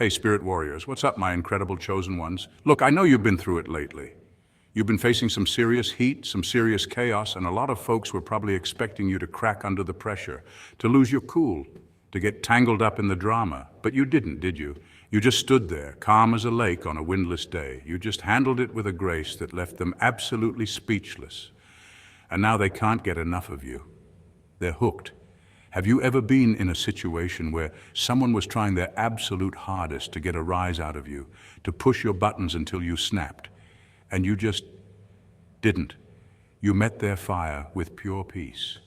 Hey, Spirit Warriors, what's up, my incredible chosen ones? Look, I know you've been through it lately. You've been facing some serious heat, some serious chaos, and a lot of folks were probably expecting you to crack under the pressure, to lose your cool, to get tangled up in the drama. But you didn't, did you? You just stood there, calm as a lake on a windless day. You just handled it with a grace that left them absolutely speechless. And now they can't get enough of you. They're hooked. Have you ever been in a situation where someone was trying their absolute hardest to get a rise out of you, to push your buttons until you snapped, and you just didn't? You met their fire with pure peace.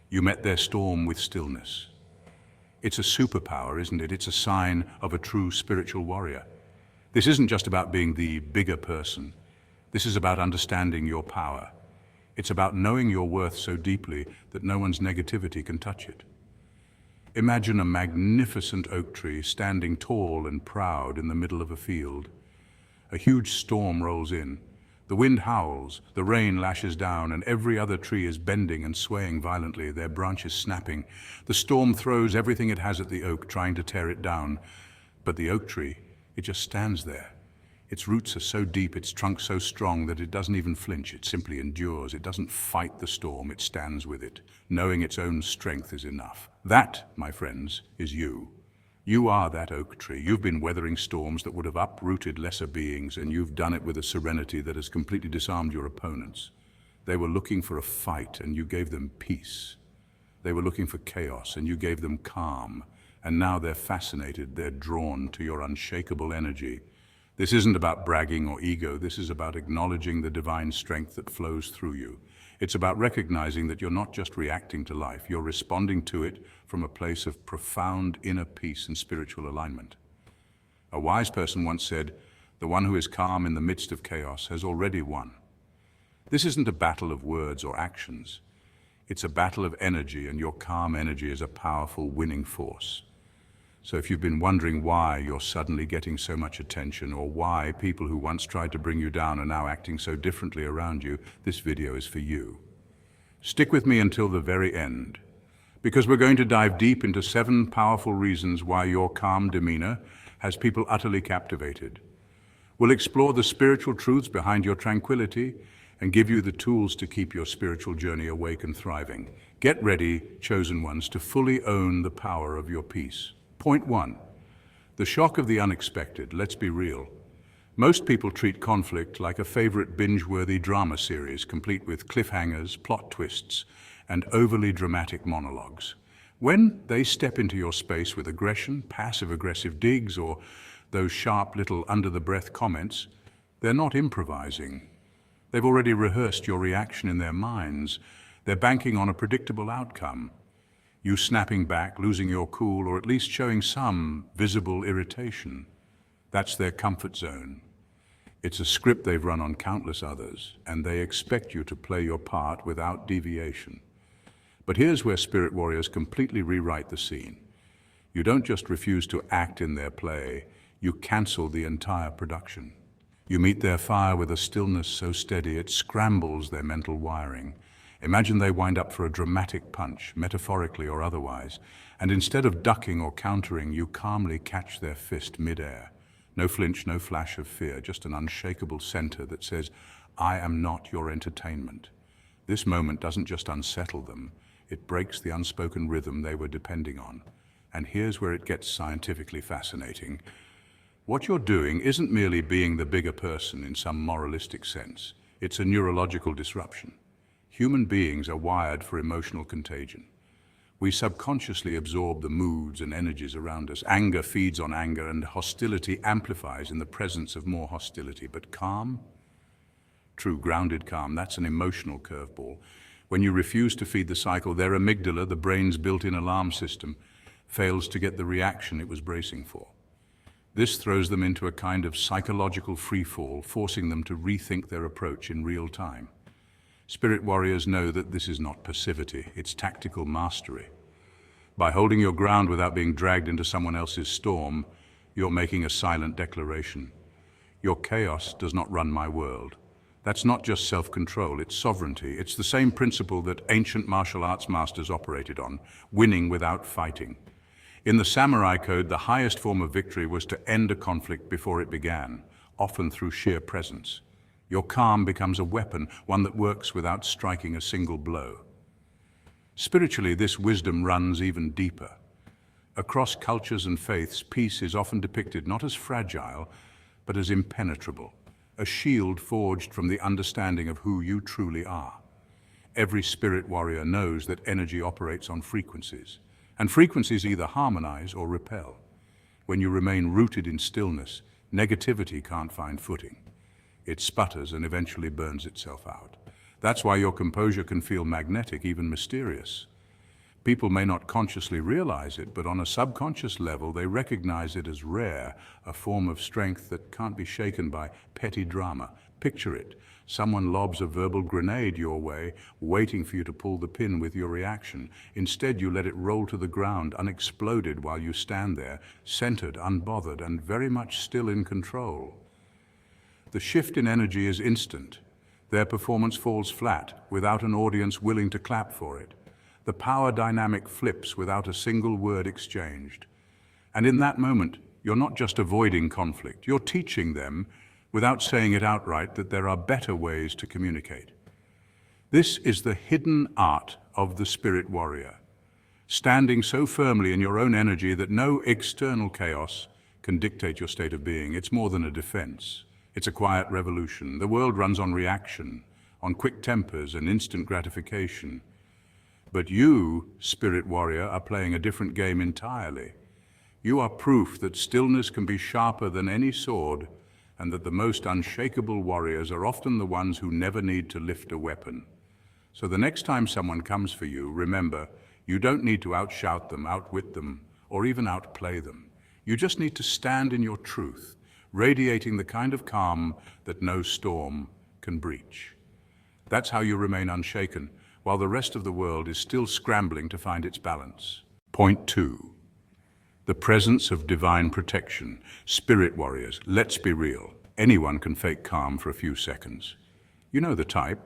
You met their storm with stillness. It's a superpower, isn't it? It's a sign of a true spiritual warrior. This isn't just about being the bigger person. This is about understanding your power. It's about knowing your worth so deeply that no one's negativity can touch it. Imagine a magnificent oak tree standing tall and proud in the middle of a field. A huge storm rolls in. The wind howls, the rain lashes down, and every other tree is bending and swaying violently, their branches snapping. The storm throws everything it has at the oak, trying to tear it down. But the oak tree, it just stands there. Its roots are so deep, its trunk so strong that it doesn't even flinch. It simply endures. It doesn't fight the storm. It stands with it, knowing its own strength is enough. That, my friends, is you. You are that oak tree. You've been weathering storms that would have uprooted lesser beings, and you've done it with a serenity that has completely disarmed your opponents. They were looking for a fight, and you gave them peace. They were looking for chaos, and you gave them calm. And now they're fascinated. They're drawn to your unshakable energy. This isn't about bragging or ego. This is about acknowledging the divine strength that flows through you. It's about recognizing that you're not just reacting to life, you're responding to it from a place of profound inner peace and spiritual alignment. A wise person once said, "The one who is calm in the midst of chaos has already won." This isn't a battle of words or actions. It's a battle of energy, and your calm energy is a powerful winning force. So if you've been wondering why you're suddenly getting so much attention, or why people who once tried to bring you down are now acting so differently around you, this video is for you. Stick with me until the very end, because we're going to dive deep into 7 powerful reasons why your calm demeanor has people utterly captivated. We'll explore the spiritual truths behind your tranquility and give you the tools to keep your spiritual journey awake and thriving. Get ready, chosen ones, to fully own the power of your peace. Point 1. The shock of the unexpected. Let's be real. Most people treat conflict like a favorite binge-worthy drama series, complete with cliffhangers, plot twists, and overly dramatic monologues. When they step into your space with aggression, passive-aggressive digs, or those sharp little under-the-breath comments, they're not improvising. They've already rehearsed your reaction in their minds. They're banking on a predictable outcome. You snapping back, losing your cool, or at least showing some visible irritation. That's their comfort zone. It's a script they've run on countless others, and they expect you to play your part without deviation. But here's where Spirit Warriors completely rewrite the scene. You don't just refuse to act in their play, you cancel the entire production. You meet their fire with a stillness so steady it scrambles their mental wiring. Imagine they wind up for a dramatic punch, metaphorically or otherwise, and instead of ducking or countering, you calmly catch their fist midair. No flinch, no flash of fear, just an unshakable center that says, "I am not your entertainment." This moment doesn't just unsettle them, it breaks the unspoken rhythm they were depending on. And here's where it gets scientifically fascinating. What you're doing isn't merely being the bigger person in some moralistic sense. It's a neurological disruption. Human beings are wired for emotional contagion. We subconsciously absorb the moods and energies around us. Anger feeds on anger, and hostility amplifies in the presence of more hostility. But calm, true grounded calm, that's an emotional curveball. When you refuse to feed the cycle, their amygdala, the brain's built-in alarm system, fails to get the reaction it was bracing for. This throws them into a kind of psychological freefall, forcing them to rethink their approach in real time. Spirit warriors know that this is not passivity, it's tactical mastery. By holding your ground without being dragged into someone else's storm, you're making a silent declaration. Your chaos does not run my world. That's not just self-control, it's sovereignty. It's the same principle that ancient martial arts masters operated on, winning without fighting. In the samurai code, the highest form of victory was to end a conflict before it began, often through sheer presence. Your calm becomes a weapon, one that works without striking a single blow. Spiritually, this wisdom runs even deeper. Across cultures and faiths, peace is often depicted not as fragile, but as impenetrable, a shield forged from the understanding of who you truly are. Every spirit warrior knows that energy operates on frequencies, and frequencies either harmonize or repel. When you remain rooted in stillness, negativity can't find footing. It sputters and eventually burns itself out. That's why your composure can feel magnetic, even mysterious. People may not consciously realize it, but on a subconscious level, they recognize it as rare, a form of strength that can't be shaken by petty drama. Picture it. Someone lobs a verbal grenade your way, waiting for you to pull the pin with your reaction. Instead, you let it roll to the ground, unexploded, while you stand there, centered, unbothered, and very much still in control. The shift in energy is instant. Their performance falls flat, without an audience willing to clap for it. The power dynamic flips without a single word exchanged. And in that moment, you're not just avoiding conflict, you're teaching them, without saying it outright, that there are better ways to communicate. This is the hidden art of the spirit warrior, standing so firmly in your own energy that no external chaos can dictate your state of being. It's more than a defense. It's a quiet revolution. The world runs on reaction, on quick tempers and instant gratification. But you, spirit warrior, are playing a different game entirely. You are proof that stillness can be sharper than any sword, and that the most unshakable warriors are often the ones who never need to lift a weapon. So the next time someone comes for you, remember, you don't need to outshout them, outwit them, or even outplay them. You just need to stand in your truth, radiating the kind of calm that no storm can breach. That's how you remain unshaken, while the rest of the world is still scrambling to find its balance. Point 2. The presence of divine protection. Spirit warriors, let's be real. Anyone can fake calm for a few seconds. You know the type.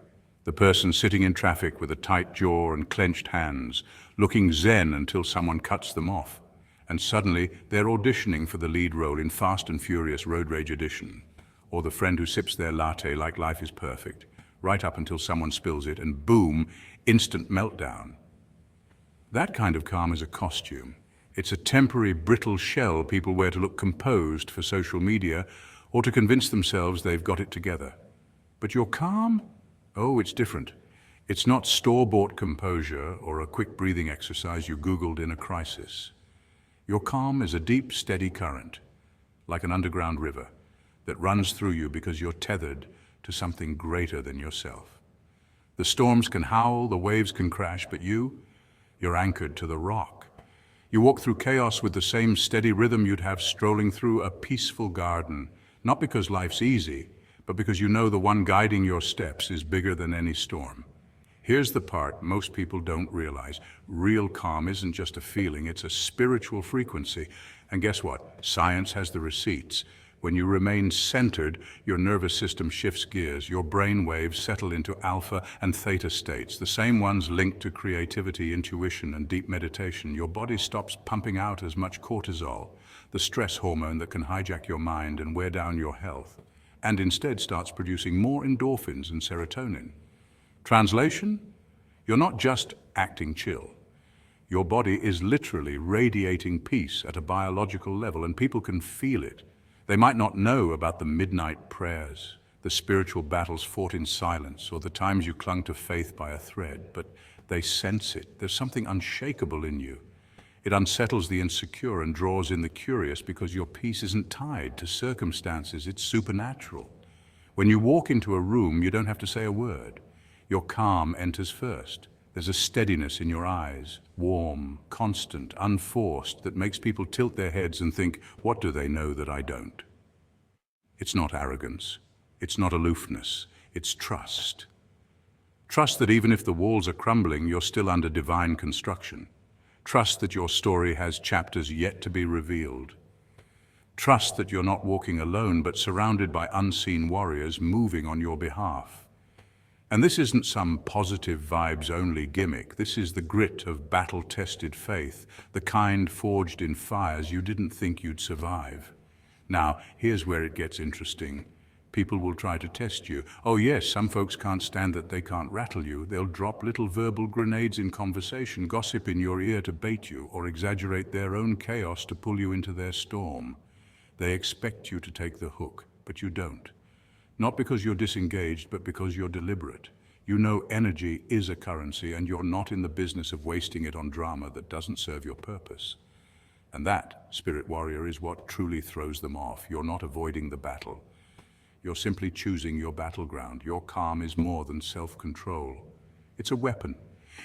The person sitting in traffic with a tight jaw and clenched hands, looking zen until someone cuts them off. And suddenly, they're auditioning for the lead role in Fast and Furious Road Rage Edition. Or the friend who sips their latte like life is perfect, right up until someone spills it, and boom, instant meltdown. That kind of calm is a costume. It's a temporary, brittle shell people wear to look composed for social media or to convince themselves they've got it together. But your calm? Oh, it's different. It's not store-bought composure or a quick breathing exercise you Googled in a crisis. Your calm is a deep, steady current, like an underground river, that runs through you because you're tethered to something greater than yourself. The storms can howl, the waves can crash, but you're anchored to the rock. You walk through chaos with the same steady rhythm you'd have strolling through a peaceful garden, not because life's easy, but because you know the one guiding your steps is bigger than any storm. Here's the part most people don't realize. Real calm isn't just a feeling, it's a spiritual frequency. And guess what? Science has the receipts. When you remain centered, your nervous system shifts gears. Your brain waves settle into alpha and theta states, the same ones linked to creativity, intuition, and deep meditation. Your body stops pumping out as much cortisol, the stress hormone that can hijack your mind and wear down your health, and instead starts producing more endorphins and serotonin. Translation? You're not just acting chill. Your body is literally radiating peace at a biological level, and people can feel it. They might not know about the midnight prayers, the spiritual battles fought in silence, or the times you clung to faith by a thread, but they sense it. There's something unshakable in you. It unsettles the insecure and draws in the curious because your peace isn't tied to circumstances, it's supernatural. When you walk into a room, you don't have to say a word. Your calm enters first. There's a steadiness in your eyes, warm, constant, unforced, that makes people tilt their heads and think, what do they know that I don't? It's not arrogance. It's not aloofness. It's trust. Trust that even if the walls are crumbling, you're still under divine construction. Trust that your story has chapters yet to be revealed. Trust that you're not walking alone, but surrounded by unseen warriors moving on your behalf. And this isn't some positive vibes-only gimmick. This is the grit of battle-tested faith, the kind forged in fires you didn't think you'd survive. Now, here's where it gets interesting. People will try to test you. Oh yes, some folks can't stand that they can't rattle you. They'll drop little verbal grenades in conversation, gossip in your ear to bait you, or exaggerate their own chaos to pull you into their storm. They expect you to take the hook, but you don't. Not because you're disengaged, but because you're deliberate. You know energy is a currency, and you're not in the business of wasting it on drama that doesn't serve your purpose. And that, Spirit Warrior, is what truly throws them off. You're not avoiding the battle. You're simply choosing your battleground. Your calm is more than self-control. It's a weapon.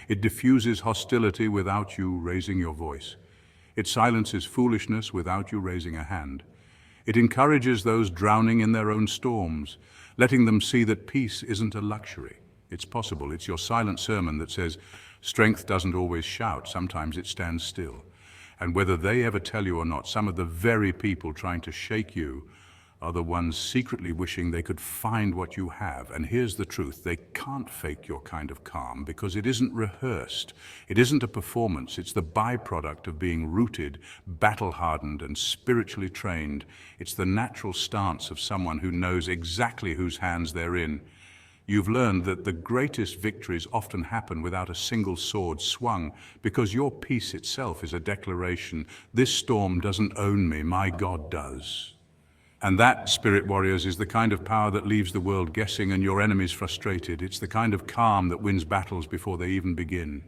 It diffuses hostility without you raising your voice. It silences foolishness without you raising a hand. It encourages those drowning in their own storms, letting them see that peace isn't a luxury. It's possible. It's your silent sermon that says, strength doesn't always shout, sometimes it stands still. And whether they ever tell you or not, some of the very people trying to shake you are the ones secretly wishing they could find what you have. And here's the truth, they can't fake your kind of calm because it isn't rehearsed. It isn't a performance. It's the byproduct of being rooted, battle-hardened, and spiritually trained. It's the natural stance of someone who knows exactly whose hands they're in. You've learned that the greatest victories often happen without a single sword swung, because your peace itself is a declaration, this storm doesn't own me, my God does. And that, Spirit Warriors, is the kind of power that leaves the world guessing and your enemies frustrated. It's the kind of calm that wins battles before they even begin.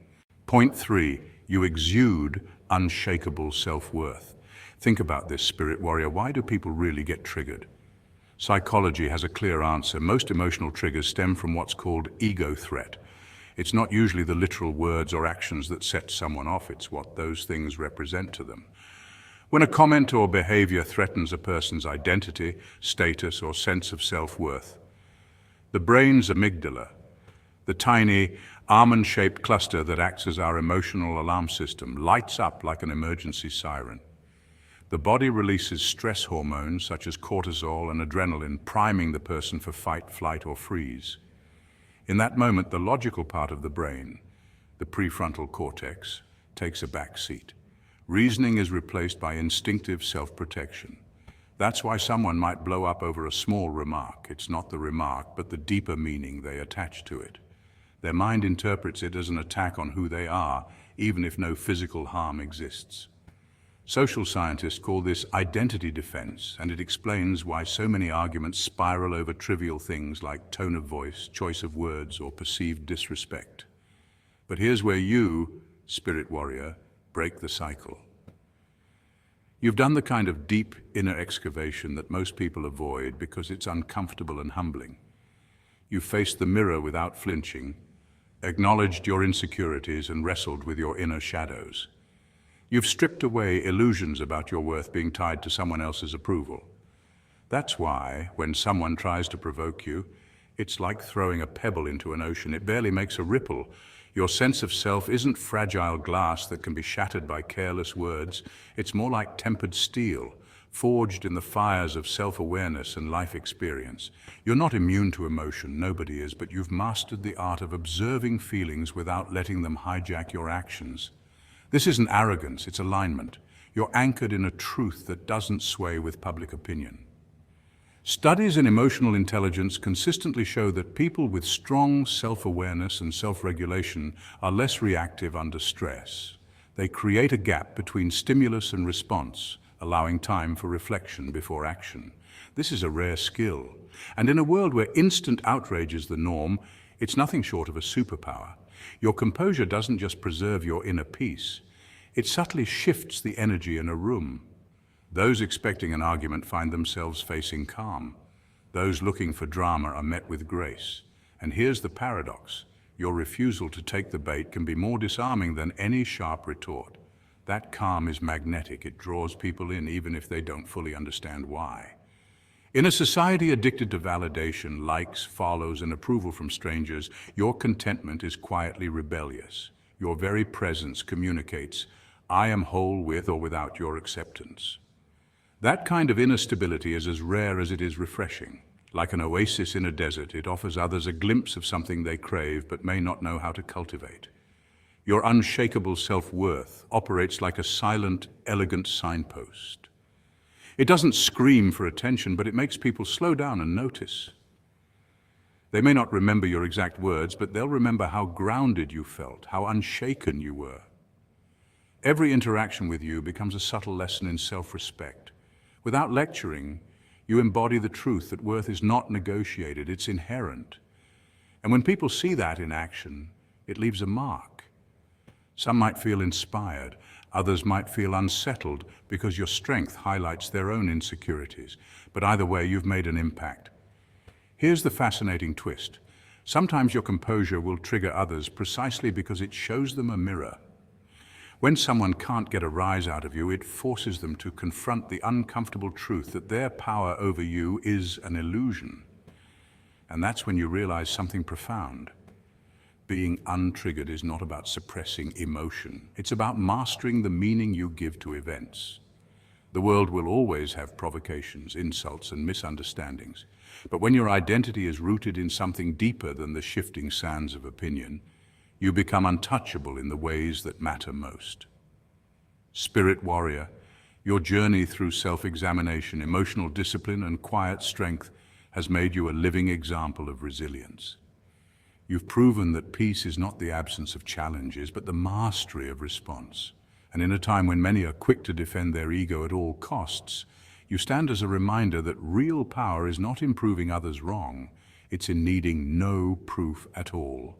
Point 3, you exude unshakable self-worth. Think about this, Spirit Warrior. Why do people really get triggered? Psychology has a clear answer. Most emotional triggers stem from what's called ego threat. It's not usually the literal words or actions that set someone off, it's what those things represent to them. When a comment or behavior threatens a person's identity, status, or sense of self-worth, the brain's amygdala, the tiny almond-shaped cluster that acts as our emotional alarm system, lights up like an emergency siren. The body releases stress hormones such as cortisol and adrenaline, priming the person for fight, flight, or freeze. In that moment, the logical part of the brain, the prefrontal cortex, takes a back seat. Reasoning is replaced by instinctive self-protection. That's why someone might blow up over a small remark. It's not the remark, but the deeper meaning they attach to it. Their mind interprets it as an attack on who they are, even if no physical harm exists. Social scientists call this identity defense, and it explains why so many arguments spiral over trivial things like tone of voice, choice of words, or perceived disrespect. But here's where you, Spirit Warrior, break the cycle. You've done the kind of deep inner excavation that most people avoid because it's uncomfortable and humbling. You've faced the mirror without flinching, acknowledged your insecurities, and wrestled with your inner shadows. You've stripped away illusions about your worth being tied to someone else's approval. That's why, when someone tries to provoke you, it's like throwing a pebble into an ocean. It barely makes a ripple. Your sense of self isn't fragile glass that can be shattered by careless words. It's more like tempered steel, forged in the fires of self-awareness and life experience. You're not immune to emotion, nobody is, but you've mastered the art of observing feelings without letting them hijack your actions. This isn't arrogance, it's alignment. You're anchored in a truth that doesn't sway with public opinion. Studies in emotional intelligence consistently show that people with strong self-awareness and self-regulation are less reactive under stress. They create a gap between stimulus and response, allowing time for reflection before action. This is a rare skill, and in a world where instant outrage is the norm, it's nothing short of a superpower. Your composure doesn't just preserve your inner peace, it subtly shifts the energy in a room. Those expecting an argument find themselves facing calm. Those looking for drama are met with grace. And here's the paradox. Your refusal to take the bait can be more disarming than any sharp retort. That calm is magnetic. It draws people in even if they don't fully understand why. In a society addicted to validation, likes, follows, and approval from strangers, your contentment is quietly rebellious. Your very presence communicates, I am whole with or without your acceptance. That kind of inner stability is as rare as it is refreshing. Like an oasis in a desert, it offers others a glimpse of something they crave but may not know how to cultivate. Your unshakable self-worth operates like a silent, elegant signpost. It doesn't scream for attention, but it makes people slow down and notice. They may not remember your exact words, but they'll remember how grounded you felt, how unshaken you were. Every interaction with you becomes a subtle lesson in self-respect. Without lecturing, you embody the truth that worth is not negotiated, it's inherent. And when people see that in action, it leaves a mark. Some might feel inspired, others might feel unsettled because your strength highlights their own insecurities. But either way, you've made an impact. Here's the fascinating twist. Sometimes your composure will trigger others precisely because it shows them a mirror. When someone can't get a rise out of you, it forces them to confront the uncomfortable truth that their power over you is an illusion. And that's when you realize something profound. Being untriggered is not about suppressing emotion. It's about mastering the meaning you give to events. The world will always have provocations, insults, and misunderstandings. But when your identity is rooted in something deeper than the shifting sands of opinion, you become untouchable in the ways that matter most. Spirit warrior, your journey through self-examination, emotional discipline, and quiet strength has made you a living example of resilience. You've proven that peace is not the absence of challenges, but the mastery of response. And in a time when many are quick to defend their ego at all costs, you stand as a reminder that real power is not in proving others wrong, it's in needing no proof at all.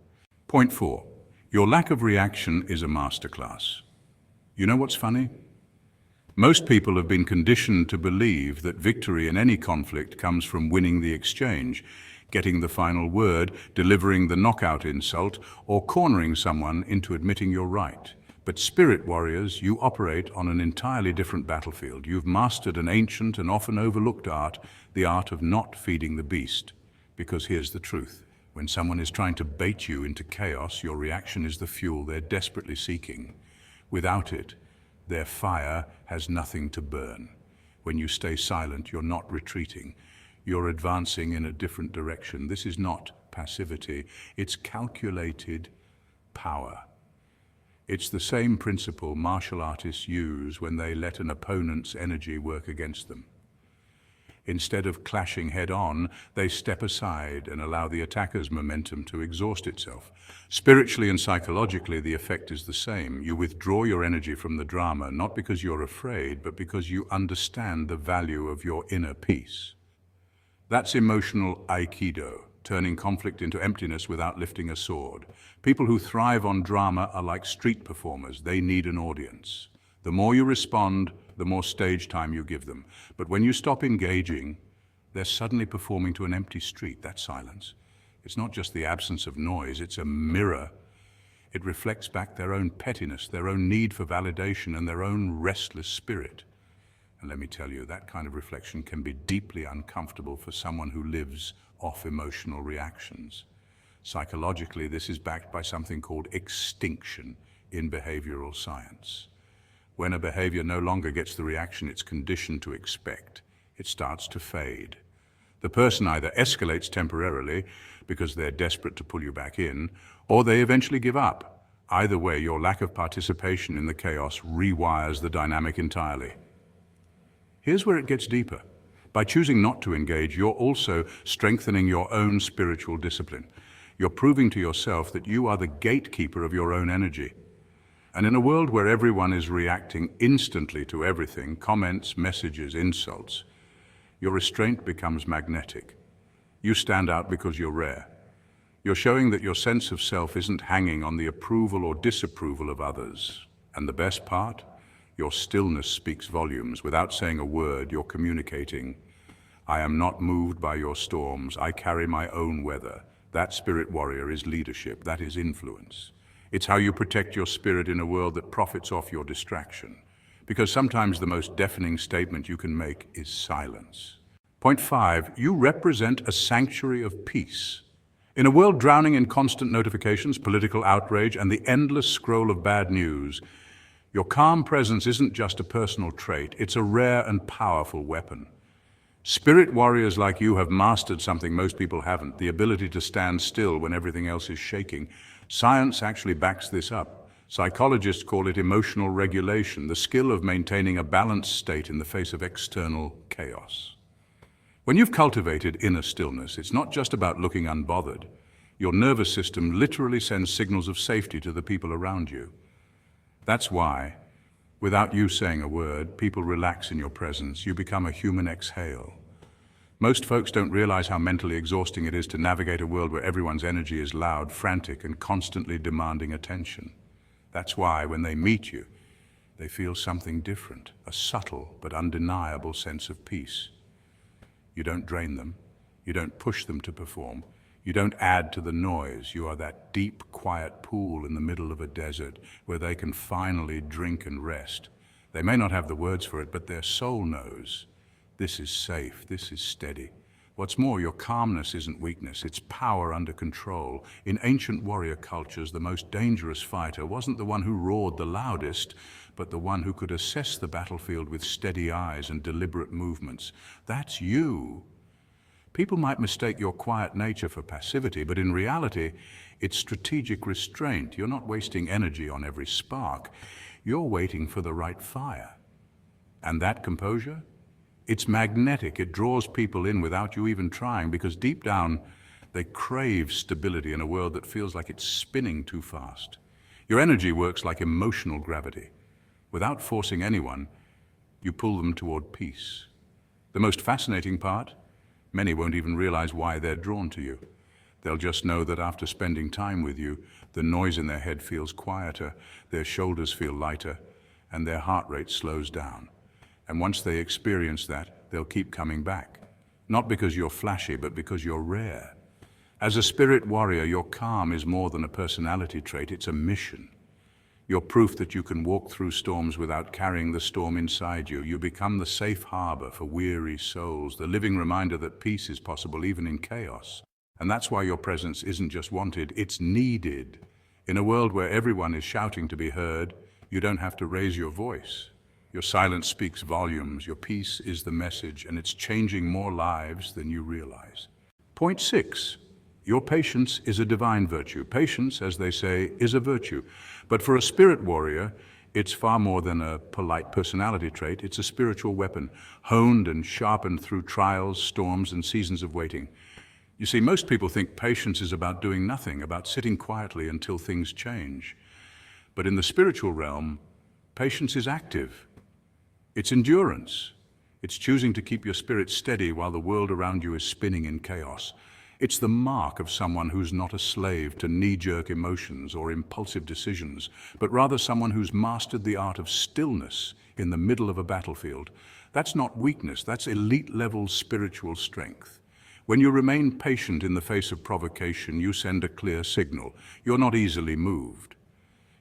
Point 4. Your lack of reaction is a masterclass. You know what's funny? Most people have been conditioned to believe that victory in any conflict comes from winning the exchange, getting the final word, delivering the knockout insult, or cornering someone into admitting you're right. But spirit warriors, you operate on an entirely different battlefield. You've mastered an ancient and often overlooked art, the art of not feeding the beast. Because here's the truth. When someone is trying to bait you into chaos, your reaction is the fuel they're desperately seeking. Without it, their fire has nothing to burn. When you stay silent, you're not retreating. You're advancing in a different direction. This is not passivity, it's calculated power. It's the same principle martial artists use when they let an opponent's energy work against them. Instead of clashing head-on, they step aside and allow the attacker's momentum to exhaust itself. Spiritually and psychologically, the effect is the same. You withdraw your energy from the drama, not because you're afraid, but because you understand the value of your inner peace. That's emotional aikido, turning conflict into emptiness without lifting a sword. People who thrive on drama are like street performers. They need an audience. The more you respond, the more stage time you give them. But when you stop engaging, they're suddenly performing to an empty street. That's silence. It's not just the absence of noise, it's a mirror. It reflects back their own pettiness, their own need for validation, and their own restless spirit. And let me tell you, that kind of reflection can be deeply uncomfortable for someone who lives off emotional reactions. Psychologically, this is backed by something called extinction in behavioral science. When a behavior no longer gets the reaction it's conditioned to expect, it starts to fade. The person either escalates temporarily because they're desperate to pull you back in, or they eventually give up. Either way, your lack of participation in the chaos rewires the dynamic entirely. Here's where it gets deeper. By choosing not to engage, you're also strengthening your own spiritual discipline. You're proving to yourself that you are the gatekeeper of your own energy. And in a world where everyone is reacting instantly to everything, comments, messages, insults, your restraint becomes magnetic. You stand out because you're rare. You're showing that your sense of self isn't hanging on the approval or disapproval of others. And the best part? Your stillness speaks volumes. Without saying a word, you're communicating. I am not moved by your storms. I carry my own weather. That spirit warrior is leadership. That is influence. It's how you protect your spirit in a world that profits off your distraction. Because sometimes the most deafening statement you can make is silence. Point 5, you represent a sanctuary of peace. In a world drowning in constant notifications, political outrage, and the endless scroll of bad news, your calm presence isn't just a personal trait, it's a rare and powerful weapon. Spirit warriors like you have mastered something most people haven't, the ability to stand still when everything else is shaking. Science actually backs this up. Psychologists call it emotional regulation, the skill of maintaining a balanced state in the face of external chaos. When you've cultivated inner stillness, it's not just about looking unbothered. Your nervous system literally sends signals of safety to the people around you. That's why, without you saying a word, people relax in your presence. You become a human exhale. Most folks don't realize how mentally exhausting it is to navigate a world where everyone's energy is loud, frantic, and constantly demanding attention. That's why, when they meet you, they feel something different, a subtle but undeniable sense of peace. You don't drain them. You don't push them to perform. You don't add to the noise. You are that deep, quiet pool in the middle of a desert where they can finally drink and rest. They may not have the words for it, but their soul knows. This is safe. This is steady. What's more, your calmness isn't weakness. It's power under control. In ancient warrior cultures, the most dangerous fighter wasn't the one who roared the loudest, but the one who could assess the battlefield with steady eyes and deliberate movements. That's you. People might mistake your quiet nature for passivity, but in reality, it's strategic restraint. You're not wasting energy on every spark. You're waiting for the right fire. And that composure? It's magnetic. It draws people in without you even trying, because deep down, they crave stability in a world that feels like it's spinning too fast. Your energy works like emotional gravity. Without forcing anyone, you pull them toward peace. The most fascinating part? Many won't even realize why they're drawn to you. They'll just know that after spending time with you, the noise in their head feels quieter, their shoulders feel lighter, and their heart rate slows down. And once they experience that, they'll keep coming back. Not because you're flashy, but because you're rare. As a spirit warrior, your calm is more than a personality trait, it's a mission. You're proof that you can walk through storms without carrying the storm inside you. You become the safe harbor for weary souls, the living reminder that peace is possible even in chaos. And that's why your presence isn't just wanted, it's needed. In a world where everyone is shouting to be heard, you don't have to raise your voice. Your silence speaks volumes, your peace is the message, and it's changing more lives than you realize. Point 6. Your patience is a divine virtue. Patience, as they say, is a virtue. But for a spirit warrior, it's far more than a polite personality trait. It's a spiritual weapon, honed and sharpened through trials, storms, and seasons of waiting. You see, most people think patience is about doing nothing, about sitting quietly until things change. But in the spiritual realm, patience is active. It's endurance. It's choosing to keep your spirit steady while the world around you is spinning in chaos. It's the mark of someone who's not a slave to knee-jerk emotions or impulsive decisions, but rather someone who's mastered the art of stillness in the middle of a battlefield. That's not weakness, that's elite-level spiritual strength. When you remain patient in the face of provocation, you send a clear signal. You're not easily moved.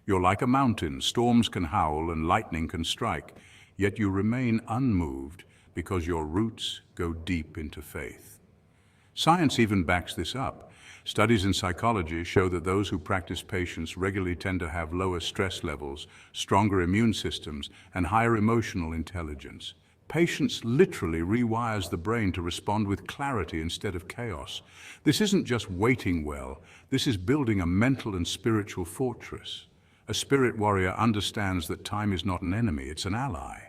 You're like a mountain. Storms can howl and lightning can strike, yet you remain unmoved because your roots go deep into faith. Science even backs this up. Studies in psychology show that those who practice patience regularly tend to have lower stress levels, stronger immune systems, and higher emotional intelligence. Patience literally rewires the brain to respond with clarity instead of chaos. This isn't just waiting well, this is building a mental and spiritual fortress. A spirit warrior understands that time is not an enemy, it's an ally.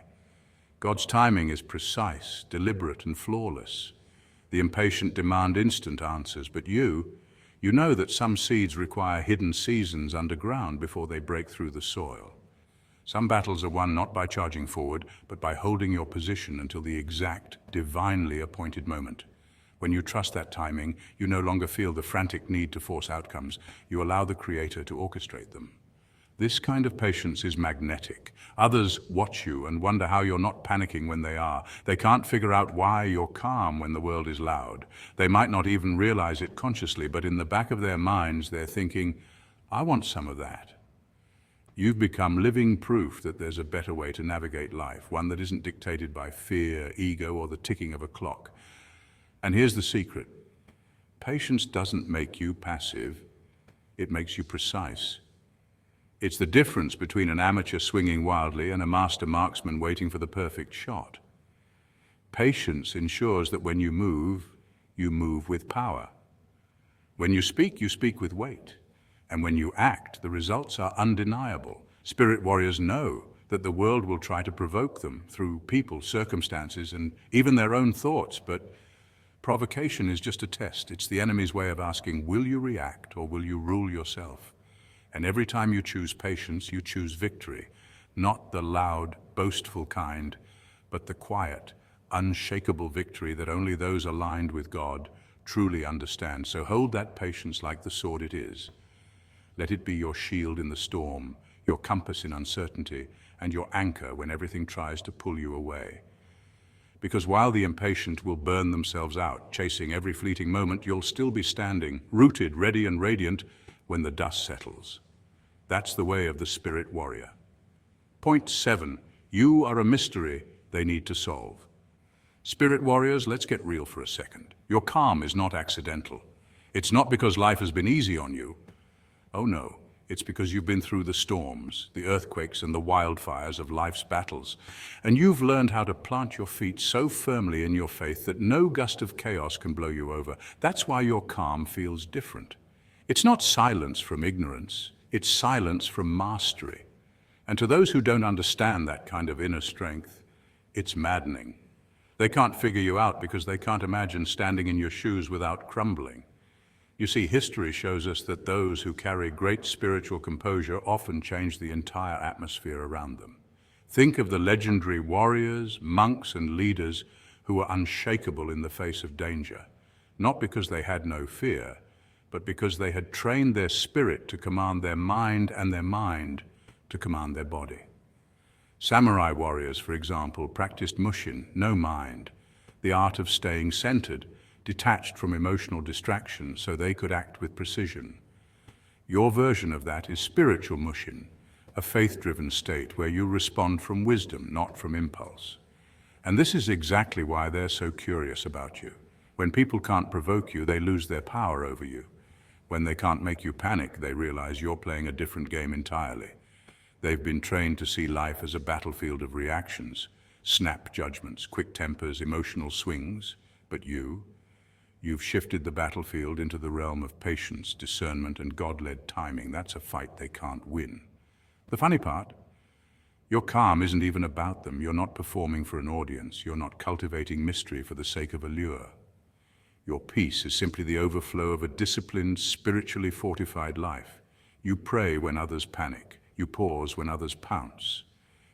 God's timing is precise, deliberate, and flawless. The impatient demand instant answers, but you know that some seeds require hidden seasons underground before they break through the soil. Some battles are won not by charging forward, but by holding your position until the exact, divinely appointed moment. When you trust that timing, you no longer feel the frantic need to force outcomes. You allow the Creator to orchestrate them. This kind of patience is magnetic. Others watch you and wonder how you're not panicking when they are. They can't figure out why you're calm when the world is loud. They might not even realize it consciously, but in the back of their minds, they're thinking, I want some of that. You've become living proof that there's a better way to navigate life, one that isn't dictated by fear, ego, or the ticking of a clock. And here's the secret. Patience doesn't make you passive, it makes you precise. It's the difference between an amateur swinging wildly and a master marksman waiting for the perfect shot. Patience ensures that when you move with power. When you speak with weight. And when you act, the results are undeniable. Spirit warriors know that the world will try to provoke them through people, circumstances, and even their own thoughts, but provocation is just a test. It's the enemy's way of asking, will you react or will you rule yourself? And every time you choose patience, you choose victory, not the loud, boastful kind, but the quiet, unshakable victory that only those aligned with God truly understand. So hold that patience like the sword it is. Let it be your shield in the storm, your compass in uncertainty, and your anchor when everything tries to pull you away. Because while the impatient will burn themselves out, chasing every fleeting moment, you'll still be standing, rooted, ready and radiant when the dust settles. That's the way of the spirit warrior. Point 7. You are a mystery they need to solve. Spirit warriors, let's get real for a second. Your calm is not accidental. It's not because life has been easy on you. Oh no, it's because you've been through the storms, the earthquakes and the wildfires of life's battles, and you've learned how to plant your feet so firmly in your faith that no gust of chaos can blow you over. That's why your calm feels different. It's not silence from ignorance, it's silence from mastery. And to those who don't understand that kind of inner strength, it's maddening. They can't figure you out because they can't imagine standing in your shoes without crumbling. You see, history shows us that those who carry great spiritual composure often change the entire atmosphere around them. Think of the legendary warriors, monks, and leaders who were unshakable in the face of danger, not because they had no fear, but because they had trained their spirit to command their mind and their mind to command their body. Samurai warriors, for example, practiced mushin, no mind, the art of staying centered, detached from emotional distraction so they could act with precision. Your version of that is spiritual mushin, a faith-driven state where you respond from wisdom, not from impulse. And this is exactly why they're so curious about you. When people can't provoke you, they lose their power over you. When they can't make you panic, they realize you're playing a different game entirely. They've been trained to see life as a battlefield of reactions, snap judgments, quick tempers, emotional swings, but You've shifted the battlefield into the realm of patience, discernment, and God-led timing. That's a fight they can't win. The funny part, your calm isn't even about them. You're not performing for an audience. You're not cultivating mystery for the sake of allure. Your peace is simply the overflow of a disciplined, spiritually fortified life. You pray when others panic. You pause when others pounce.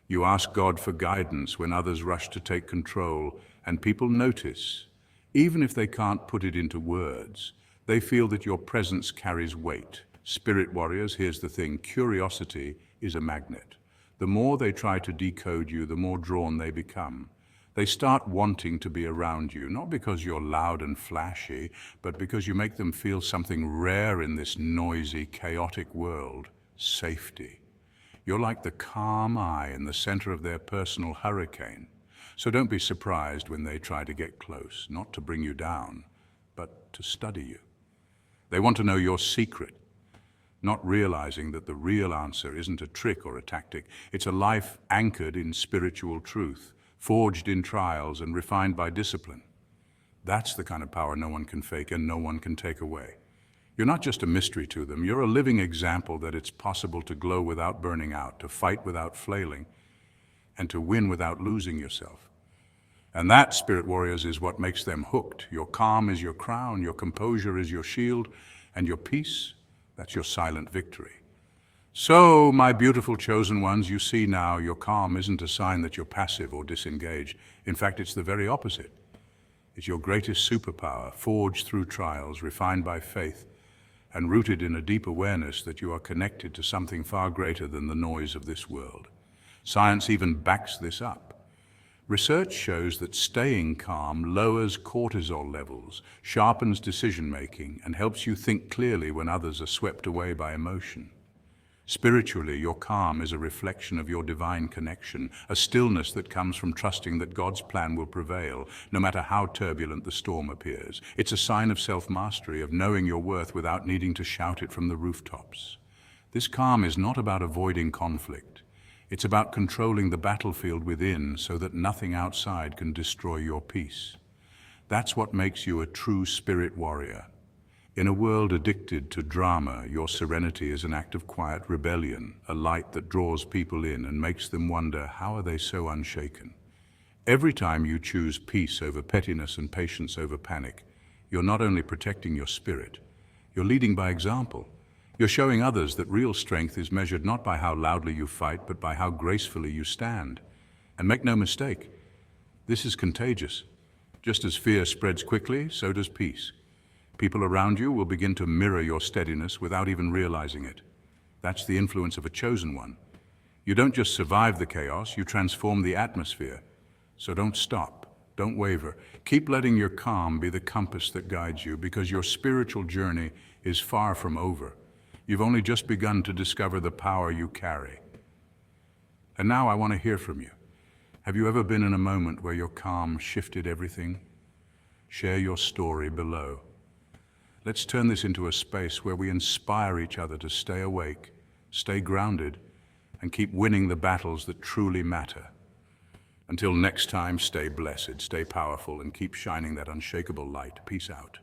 You ask God for guidance when others rush to take control, and people notice. Even if they can't put it into words, they feel that your presence carries weight. Spirit warriors, here's the thing, curiosity is a magnet. The more they try to decode you, the more drawn they become. They start wanting to be around you, not because you're loud and flashy, but because you make them feel something rare in this noisy, chaotic world, safety. You're like the calm eye in the center of their personal hurricane. So don't be surprised when they try to get close, not to bring you down, but to study you. They want to know your secret, not realizing that the real answer isn't a trick or a tactic. It's a life anchored in spiritual truth, forged in trials and refined by discipline. That's the kind of power no one can fake and no one can take away. You're not just a mystery to them, you're a living example that it's possible to glow without burning out, to fight without flailing, and to win without losing yourself. And that, spirit warriors, is what makes them hooked. Your calm is your crown, your composure is your shield, and your peace, that's your silent victory. So, my beautiful chosen ones, you see now your calm isn't a sign that you're passive or disengaged. In fact, it's the very opposite. It's your greatest superpower, forged through trials, refined by faith, and rooted in a deep awareness that you are connected to something far greater than the noise of this world. Science even backs this up. Research shows that staying calm lowers cortisol levels, sharpens decision-making, and helps you think clearly when others are swept away by emotion. Spiritually, your calm is a reflection of your divine connection, a stillness that comes from trusting that God's plan will prevail, no matter how turbulent the storm appears. It's a sign of self-mastery, of knowing your worth without needing to shout it from the rooftops. This calm is not about avoiding conflict. It's about controlling the battlefield within so that nothing outside can destroy your peace. That's what makes you a true spirit warrior. In a world addicted to drama, your serenity is an act of quiet rebellion, a light that draws people in and makes them wonder, how are they so unshaken? Every time you choose peace over pettiness and patience over panic, you're not only protecting your spirit, you're leading by example. You're showing others that real strength is measured not by how loudly you fight, but by how gracefully you stand. And make no mistake, this is contagious. Just as fear spreads quickly, so does peace. People around you will begin to mirror your steadiness without even realizing it. That's the influence of a chosen one. You don't just survive the chaos, you transform the atmosphere. So don't stop, don't waver. Keep letting your calm be the compass that guides you, because your spiritual journey is far from over. You've only just begun to discover the power you carry. And now I want to hear from you. Have you ever been in a moment where your calm shifted everything? Share your story below. Let's turn this into a space where we inspire each other to stay awake, stay grounded, and keep winning the battles that truly matter. Until next time, stay blessed, stay powerful, and keep shining that unshakable light. Peace out.